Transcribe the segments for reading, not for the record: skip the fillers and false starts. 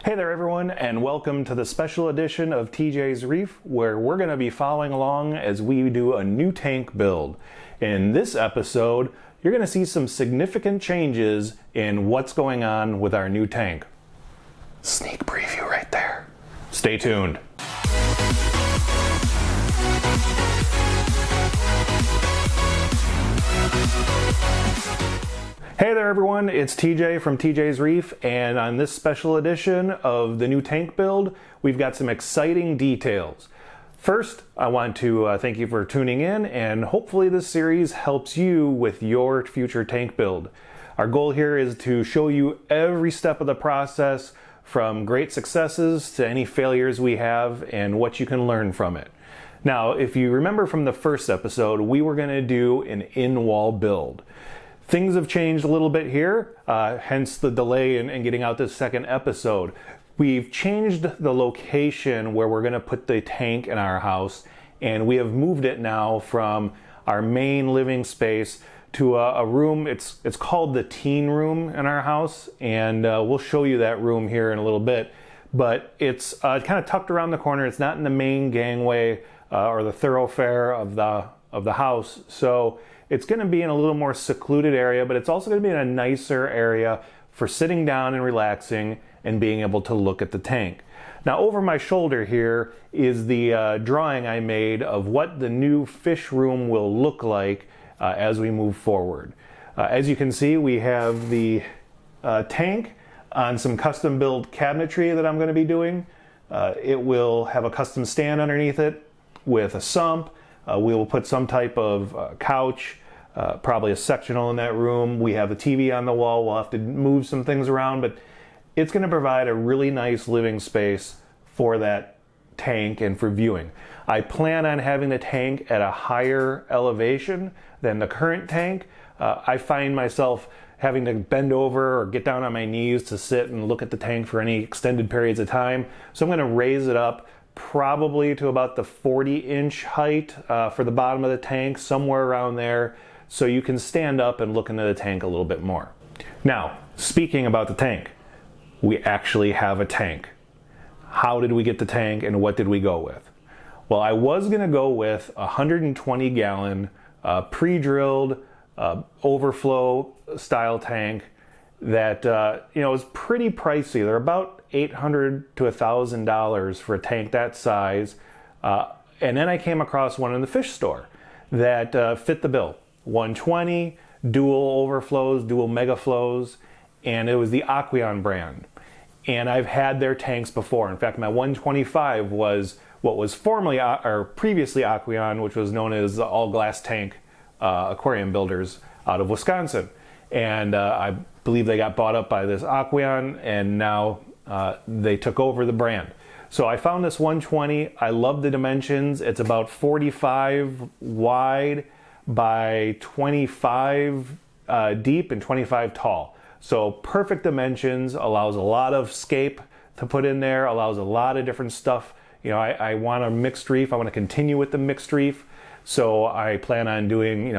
Hey there everyone, and welcome to the special edition of TJ's Reef, where we're going to be following along as we do a new tank build. In this episode, you're going to see some significant changes in what's going on with our new tank. Sneak preview right there. Stay tuned. Hey there everyone, it's TJ from TJ's Reef, and on this special edition of the new tank build, we've got some exciting details. First, I want to thank you for tuning in, and hopefully this series helps you with your future tank build. Our goal here is to show you every step of the process, from great successes to any failures we have, and what you can learn from it. Now, if you remember from the first episode, we were going to do an in-wall build. Things have changed a little bit here, hence the delay in getting out this second episode. We've changed the location where we're going to put the tank in our house, and we have moved it now from our main living space to a room. It's called the teen room in our house, and we'll show you that room here in a little bit. But it's kind of tucked around the corner. It's not in the main gangway or the thoroughfare of the house, so it's going to be in a little more secluded area, but it's also going to be in a nicer area for sitting down and relaxing and being able to look at the tank. Now, over my shoulder here is the drawing I made of what the new fish room will look like as we move forward. As you can see, we have the tank on some custom built cabinetry that I'm going to be doing. It will have a custom stand underneath it with a sump. We will put some type of couch, probably a sectional in that room. We have a TV on the wall. We'll have to move some things around, but it's going to provide a really nice living space for that tank and for viewing. I plan on having the tank at a higher elevation than the current tank. I find myself having to bend over or get down on my knees to sit and look at the tank for any extended periods of time. So I'm going to raise it up probably to about the 40-inch height for the bottom of the tank, somewhere around there, so you can stand up and look into the tank a little bit more. Now, speaking about the tank, we actually have a tank. How did we get the tank and what did we go with? Well, I was going to go with a 120-gallon pre-drilled overflow style tank that is pretty pricey. They're about $800 to $1,000 for a tank that size. And then I came across one in the fish store that fit the bill. 120, dual overflows, dual mega flows, and it was the Aquarium brand. And I've had their tanks before. In fact, my 125 was what was formerly or previously Aquarium, which was known as the All Glass Tank Aquarium Builders out of Wisconsin. And I believe they got bought up by this Aquarium, and now they took over the brand. So I found this 120. I love the dimensions. It's about 45 wide by 25 deep and 25 tall. So perfect dimensions, allows a lot of scape to put in there, allows a lot of different stuff. I want a mixed reef. I want to continue with the mixed reef. So I plan on doing,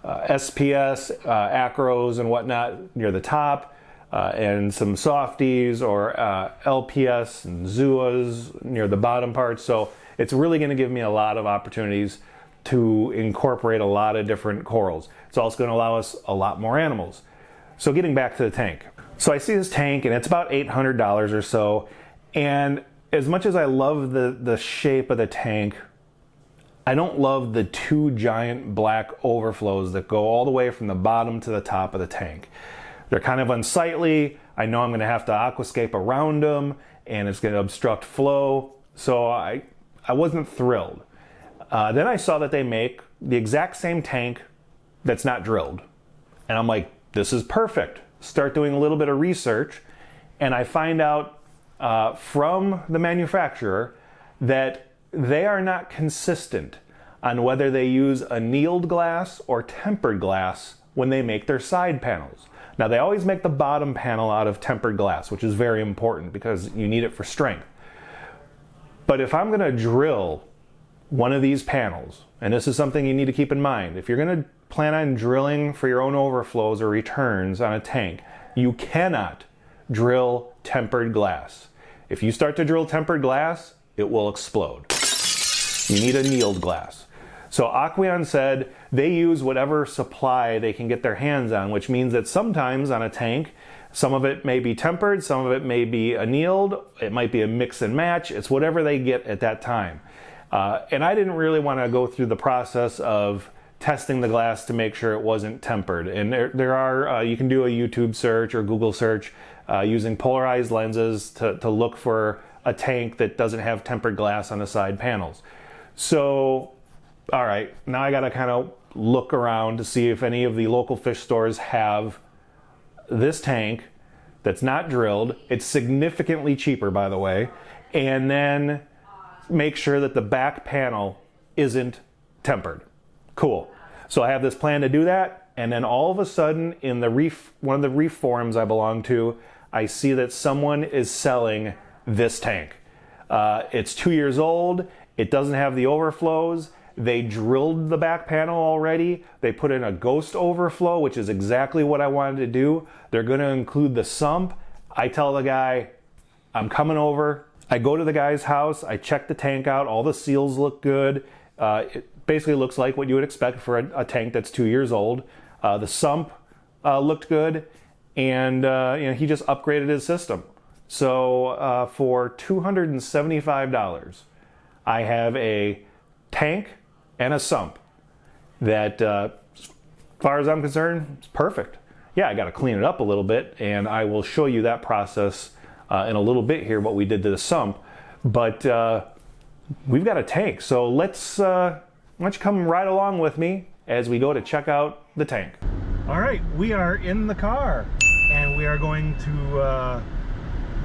SPS, acros and whatnot near the top, and some softies or LPS and zuas near the bottom part. So it's really going to give me a lot of opportunities to incorporate a lot of different corals. It's also going to allow us a lot more animals. So getting back to the tank. So I see this tank and it's about $800 or so. And as much as I love the shape of the tank, I don't love the two giant black overflows that go all the way from the bottom to the top of the tank. They're kind of unsightly. I know I'm going to have to aquascape around them, and it's going to obstruct flow. So I wasn't thrilled. Then I saw that they make the exact same tank that's not drilled. And I'm like, this is perfect. Start doing a little bit of research, and I find out from the manufacturer that they are not consistent on whether they use annealed glass or tempered glass when they make their side panels. Now, they always make the bottom panel out of tempered glass, which is very important because you need it for strength. But if I'm going to drill one of these panels, and this is something you need to keep in mind, if you're going to plan on drilling for your own overflows or returns on a tank, you cannot drill tempered glass. If you start to drill tempered glass, it will explode. You need annealed glass. So Aqueon said they use whatever supply they can get their hands on, which means that sometimes on a tank, some of it may be tempered, some of it may be annealed, it might be a mix and match, it's whatever they get at that time. And I didn't really want to go through the process of testing the glass to make sure it wasn't tempered. And there are, you can do a YouTube search or Google search using polarized lenses to look for a tank that doesn't have tempered glass on the side panels. So, all right, now I gotta kind of look around to see if any of the local fish stores have this tank that's not drilled. It's significantly cheaper, by the way, and then make sure that the back panel isn't tempered. Cool. So I have this plan to do that, and then all of a sudden in the one of the reef forums I belong to, I see that someone is selling this tank. It's 2 years old. It doesn't have the overflows. They drilled the back panel already. They put in a ghost overflow, which is exactly what I wanted to do. They're going to include the sump. I tell the guy, I'm coming over. I go to the guy's house. I check the tank out. All the seals look good. It basically looks like what you would expect for a tank that's 2 years old. The sump looked good, and he just upgraded his system. So for $275, I have a tank and a sump that, as far as I'm concerned, it's perfect. Yeah, I got to clean it up a little bit, and I will show you that process in a little bit here, what we did to the sump. But we've got a tank, so why don't you come right along with me as we go to check out the tank. All right, we are in the car, and we are going to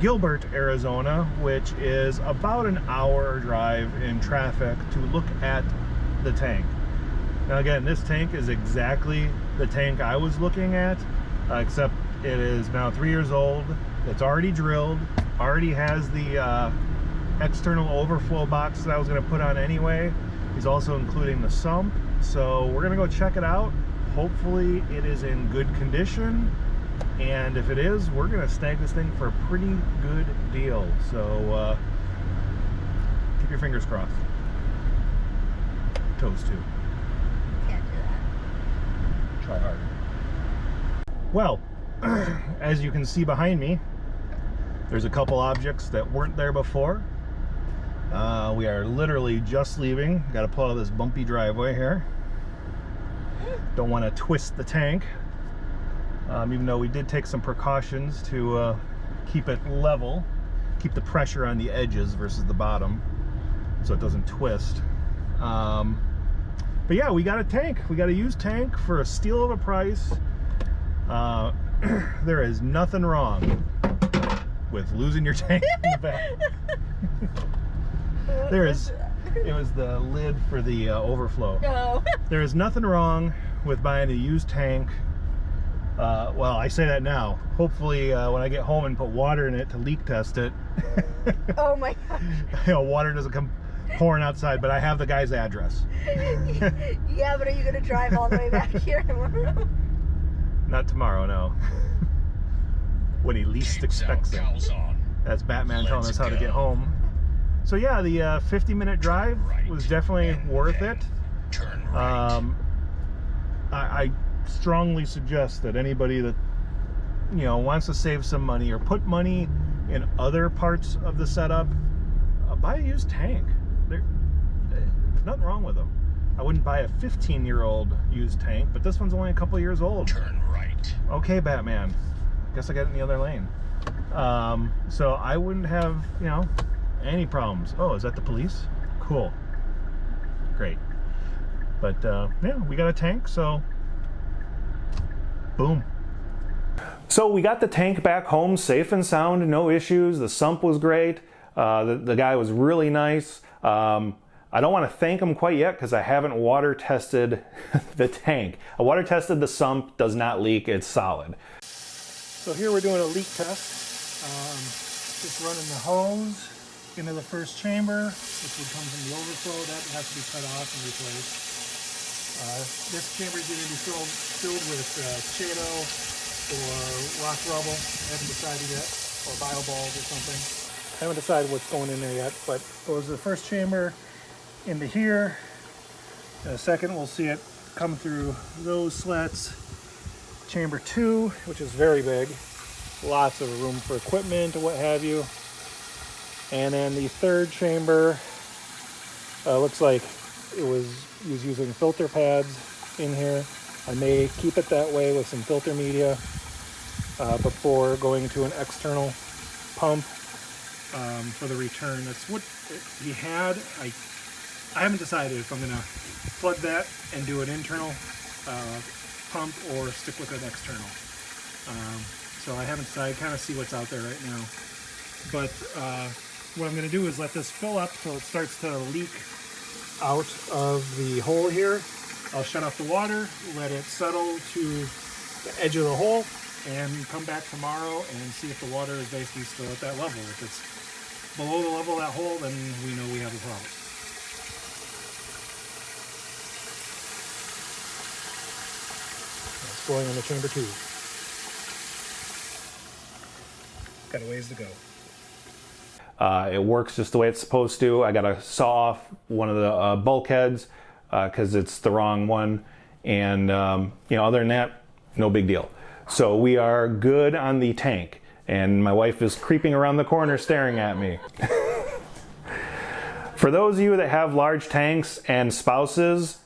Gilbert, Arizona, which is about an hour drive in traffic to look at the tank. Now again, this tank is exactly the tank I was looking at, except it is now 3 years old. It's already drilled, already has the external overflow box that I was going to put on anyway. He's also including the sump, so we're going to go check it out. Hopefully it is in good condition. And if it is, we're going to snag this thing for a pretty good deal. So keep your fingers crossed. Toes too. Can't do that. Try hard. Well, as you can see behind me, there's a couple objects that weren't there before. We are literally just leaving. Got to pull out this bumpy driveway here. Don't want to twist the tank. Even though we did take some precautions to keep it level, keep the pressure on the edges versus the bottom so it doesn't twist. But yeah, we got a tank. We got a used tank for a steal of a price. There is nothing wrong with losing your tank in the back. It was the lid for the overflow. No. There is nothing wrong with buying a used tank. Well, I say that now. Hopefully, when I get home and put water in it to leak test it. Oh my gosh. Water doesn't come pouring outside, but I have the guy's address. Yeah, but are you going to drive all the way back here tomorrow? Not tomorrow, no. When he least expects it. That's Batman telling us how to get home. So yeah, the 50-minute drive was definitely worth it. I strongly suggest that anybody that wants to save some money or put money in other parts of the setup, buy a used tank. There's nothing wrong with them. I wouldn't buy a 15-year-old used tank, but this one's only a couple years old. Turn right. Okay, Batman. Guess I got it in the other lane. So I wouldn't have any problems. Oh, is that the police? Cool. Great. But yeah, we got a tank, so boom. So we got the tank back home safe and sound, no issues. The sump was great. The guy was really nice. I don't want to thank him quite yet because I haven't water tested the tank. I water tested the sump, does not leak, it's solid. So here we're doing a leak test. Just running the hose into the first chamber, which would come from the overflow. That has to be cut off and replaced. This chamber is going to be filled with shado or rock rubble. I haven't decided yet, or bio balls or something. haven't decided what's going in there yet, but goes to the first chamber into here. In a second, we'll see it come through those slats. Chamber 2, which is very big. Lots of room for equipment and what have you. And then the third chamber looks like it was using filter pads in here. I may keep it that way with some filter media before going to an external pump for the return. That's what he had. I haven't decided if I'm going to flood that and do an internal pump or stick with an external. So I haven't decided, kind of see what's out there right now. But what I'm going to do is let this fill up till it starts to leak out of the hole here. I'll shut off the water, let it settle to the edge of the hole, and come back tomorrow and see if the water is basically still at that level. If it's below the level of that hole, then we know we have a problem. It's going into chamber 2. Got a ways to go. It works just the way it's supposed to. I got to saw off one of the bulkheads because it's the wrong one. And other than that, no big deal. So we are good on the tank. And my wife is creeping around the corner staring at me. For those of you that have large tanks and spouses,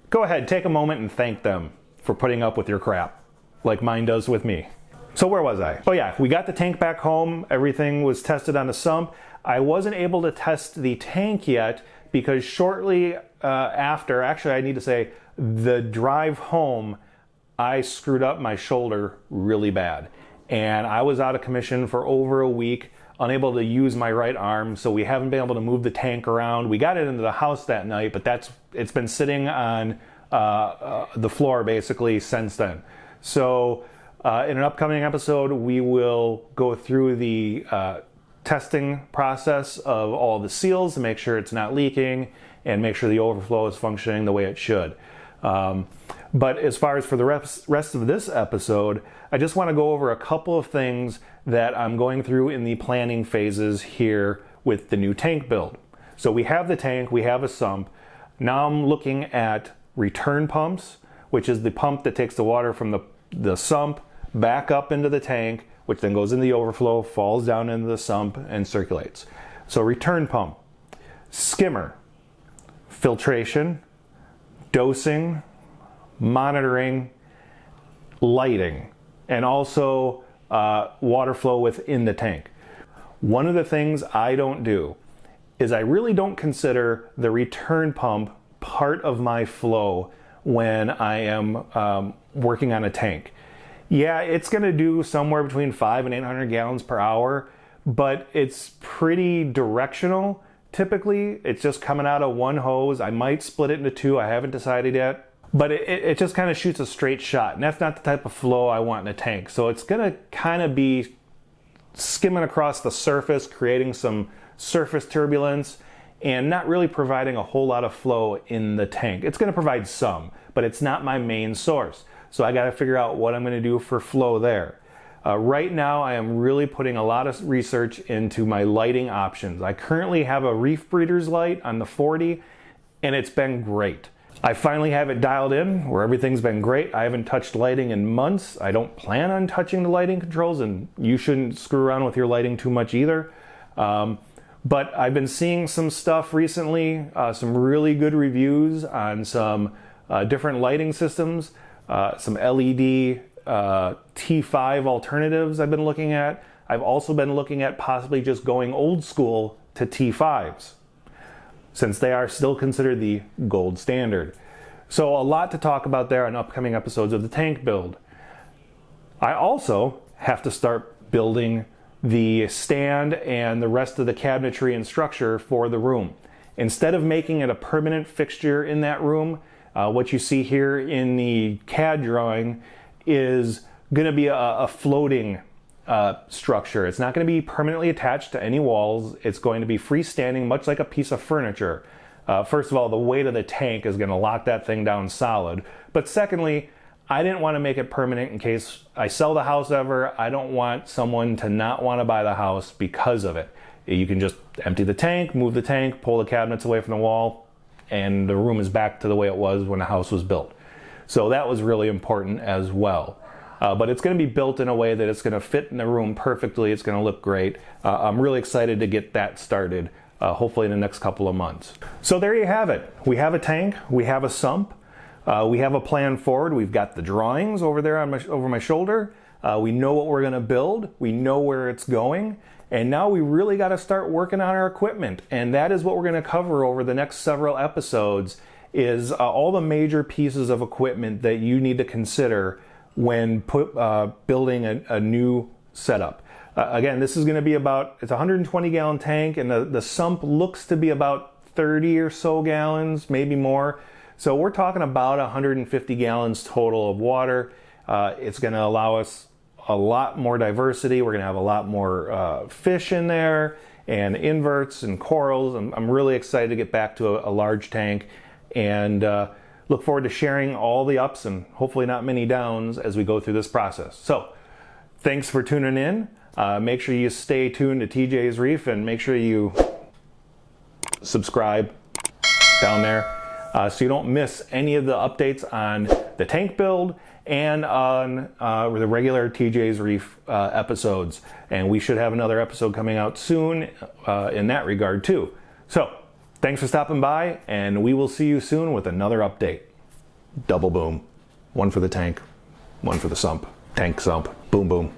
go ahead, take a moment and thank them for putting up with your crap, like mine does with me. So where was I? Oh yeah, we got the tank back home. Everything was tested on the sump. I wasn't able to test the tank yet because shortly after, actually I need to say, the drive home, I screwed up my shoulder really bad. And I was out of commission for over a week, unable to use my right arm, so we haven't been able to move the tank around. We got it into the house that night, but it's been sitting on the floor basically since then. So in an upcoming episode, we will go through the testing process of all the seals to make sure it's not leaking and make sure the overflow is functioning the way it should. But as far as for the rest of this episode, I just want to go over a couple of things that I'm going through in the planning phases here with the new tank build. So we have the tank, we have a sump. Now I'm looking at return pumps, which is the pump that takes the water from the sump back up into the tank, which then goes in the overflow, falls down into the sump, and circulates. So return pump, skimmer, filtration, dosing, monitoring, lighting, and also water flow within the tank. One of the things I don't do is I really don't consider the return pump part of my flow when I am working on a tank. Yeah, it's going to do somewhere between 500 and 800 gallons per hour, but it's pretty directional. Typically, it's just coming out of one hose. I might split it into two. I haven't decided yet. But it just kind of shoots a straight shot, and that's not the type of flow I want in a tank. So it's going to kind of be skimming across the surface, creating some surface turbulence, and not really providing a whole lot of flow in the tank. It's going to provide some, but it's not my main source. So I got to figure out what I'm going to do for flow there. Right now, I am really putting a lot of research into my lighting options. I currently have a Reef Breeder's light on the 40, and it's been great. I finally have it dialed in where everything's been great. I haven't touched lighting in months. I don't plan on touching the lighting controls, and you shouldn't screw around with your lighting too much either. But I've been seeing some stuff recently, some really good reviews on some different lighting systems, some LED T5 alternatives I've been looking at. I've also been looking at possibly just going old school to T5s, since they are still considered the gold standard. So a lot to talk about there on upcoming episodes of the tank build. I also have to start building the stand and the rest of the cabinetry and structure for the room. Instead of making it a permanent fixture in that room, what you see here in the CAD drawing is going to be a floating structure. It's not going to be permanently attached to any walls. It's going to be freestanding, much like a piece of furniture. First of all, the weight of the tank is going to lock that thing down solid. But secondly, I didn't want to make it permanent in case I sell the house ever. I don't want someone to not want to buy the house because of it. You can just empty the tank, move the tank, pull the cabinets away from the wall, and the room is back to the way it was when the house was built. So that was really important as well. But it's going to be built in a way that it's going to fit in the room perfectly. It's going to look great. I'm really excited to get that started, hopefully in the next couple of months. So there you have it. We have a tank, we have a sump, we have a plan forward. We've got the drawings over there on over my shoulder. We know what we're going to build. We know where it's going. And now we really got to start working on our equipment. And that is what we're going to cover over the next several episodes, is all the major pieces of equipment that you need to consider when building a new setup. Again, this is going to be it's a 120 gallon tank, and the sump looks to be about 30 or so gallons, maybe more. So we're talking about 150 gallons total of water. It's going to allow us a lot more diversity. We're going to have a lot more fish in there, and inverts and corals. I'm really excited to get back to a large tank, and look forward to sharing all the ups and hopefully not many downs as we go through this process. So thanks for tuning in. Make sure you stay tuned to TJ's Reef, and make sure you subscribe down there so you don't miss any of the updates on the tank build and on the regular TJ's Reef episodes. And we should have another episode coming out soon in that regard too. So thanks for stopping by, and we will see you soon with another update. Double boom. One for the tank, one for the sump. Tank, sump, boom, boom.